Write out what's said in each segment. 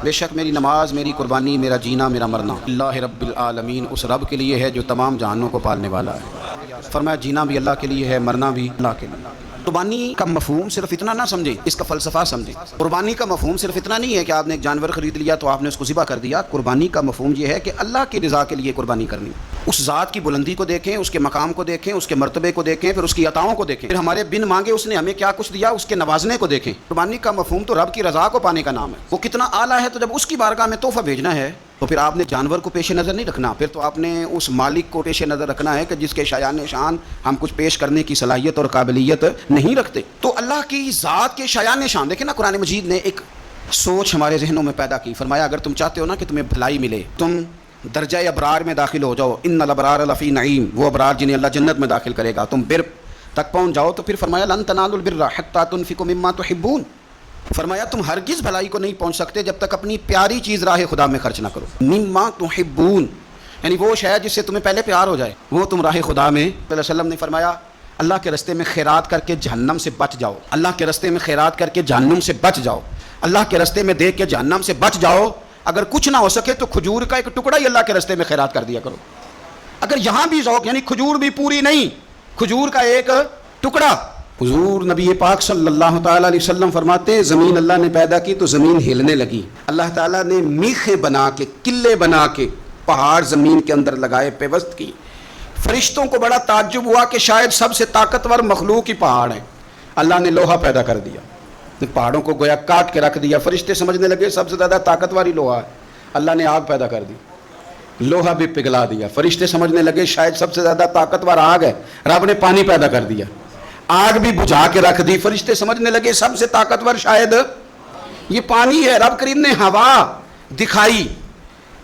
بے شک میری نماز، میری قربانی، میرا جینا، میرا مرنا اللہ رب العالمین، اس رب کے لیے ہے جو تمام جہانوں کو پالنے والا ہے۔ فرمایا جینا بھی اللہ کے لیے ہے، مرنا بھی اللہ کے لیے۔ قربانی کا مفہوم صرف اتنا نہ سمجھیں، اس کا فلسفہ سمجھیں۔ قربانی کا مفہوم صرف اتنا نہیں ہے کہ آپ نے ایک جانور خرید لیا تو آپ نے اس کو ذبح کر دیا۔ قربانی کا مفہوم یہ ہے کہ اللہ کی رضا کے لیے قربانی کرنی۔ اس ذات کی بلندی کو دیکھیں، اس کے مقام کو دیکھیں، اس کے مرتبے کو دیکھیں، پھر اس کی عطاؤں کو دیکھیں، پھر ہمارے بن مانگے اس نے ہمیں کیا کچھ دیا، اس کے نوازنے کو دیکھیں۔ قربانی کا مفہوم تو رب کی رضا کو پانے کا نام ہے۔ وہ کتنا اعلیٰ ہے، تو جب اس کی بارگاہ میں تحفہ بھیجنا ہے تو پھر آپ نے جانور کو پیش نظر نہیں رکھنا، پھر تو آپ نے اس مالک کو پیش نظر رکھنا ہے کہ جس کے شایان شان ہم کچھ پیش کرنے کی صلاحیت اور قابلیت نہیں رکھتے۔ تو اللہ کی ذات کے شایان شان دیکھیں نا، قرآن مجید نے ایک سوچ ہمارے ذہنوں میں پیدا کی۔ فرمایا اگر تم چاہتے ہو نا کہ تمہیں بھلائی ملے، تم درجہ ابرار میں داخل ہو جاؤ، ان الابرار لفی نعیم، وہ ابرار جنہیں اللہ جنت میں داخل کرے گا، تم بر تک پہنچ جاؤ، تو پھر فرمایا لن تنالوا البر حتی تنفقوا مما تحبون۔ فرمایا تم ہرگز بھلائی کو نہیں پہنچ سکتے جب تک اپنی پیاری چیز راہ خدا میں خرچ نہ کرو۔ مما تحبون یعنی وہ شے جس سے تمہیں پہلے پیار ہو جائے، وہ تم راہ خدا میں۔ صلی اللہ علیہ وسلم نے فرمایا اللہ کے رستے میں خیرات کر کے جہنم سے بچ جاؤ، اللہ کے رستے میں خیرات کر کے جہنم سے بچ جاؤ، اللہ کے رستے میں دے کے جہنم سے بچ جاؤ۔ اگر کچھ نہ ہو سکے تو کھجور کا ایک ٹکڑا ہی اللہ کے رستے میں خیرات کر دیا کرو۔ اگر یہاں بھی ذوق یعنی کھجور بھی پوری نہیں، کھجور کا ایک ٹکڑا۔ حضور نبی پاک صلی اللہ تعالیٰ علیہ وسلم فرماتے ہیں زمین اللہ نے پیدا کی تو زمین ہلنے لگی۔ اللہ تعالیٰ نے میخیں بنا کے، قلعے بنا کے پہاڑ زمین کے اندر لگائے، پیوست کی۔ فرشتوں کو بڑا تعجب ہوا کہ شاید سب سے طاقتور مخلوق ہی پہاڑ ہے۔ اللہ نے لوہا پیدا کر دیا، پہاڑوں کو گویا کاٹ کے رکھ دیا۔ فرشتے سمجھنے لگے سب سے زیادہ طاقتور ہی لوہا ہے۔ اللہ نے آگ پیدا کر دی، لوہا بھی پگھلا دیا۔ فرشتے سمجھنے لگے شاید سب سے زیادہ طاقتور آگ ہے، رب نے پانی پیدا کر دیا، آگ بھی بجھا کے رکھ دی۔ فرشتے سمجھنے لگے سب سے طاقتور شاید یہ پانی ہے، رب کریم نے ہوا دکھائی،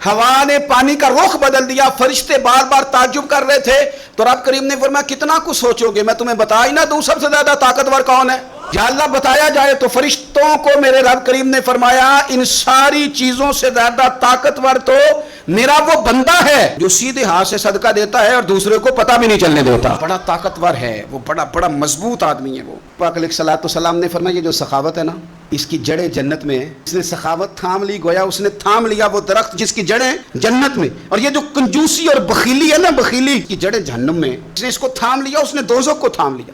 ہوا نے پانی کا رخ بدل دیا۔ فرشتے بار بار تعجب کر رہے تھے تو رب کریم نے فرمایا کتنا کچھ سوچو گے، میں تمہیں بتا ہی نہ دوں سب سے زیادہ طاقتور کون ہے؟ یا اللہ بتایا جائے تو فرشتوں کو میرے رب کریم نے فرمایا ان ساری چیزوں سے زیادہ طاقتور تو میرا وہ بندہ ہے جو سیدھے ہاتھ سے صدقہ دیتا ہے اور دوسرے کو پتہ بھی نہیں چلنے دیتا۔ بڑا طاقتور ہے وہ، بڑا مضبوط آدمی ہے وہ۔ پاک علیہ الصلوۃ والسلام نے فرمایا یہ جو سخاوت ہے نا، اس کی جڑیں جنت میں ہیں۔ اس نے سخاوت تھام لی، گویا اس نے تھام لیا وہ درخت جس کی جڑیں جنت میں، اور یہ جو کنجوسی اور بخیلی ہے نا، بخیلی کی جڑیں جہنم میں۔ اس نے اس کو تھام لیا، اس نے دوزخ کو تھام لیا۔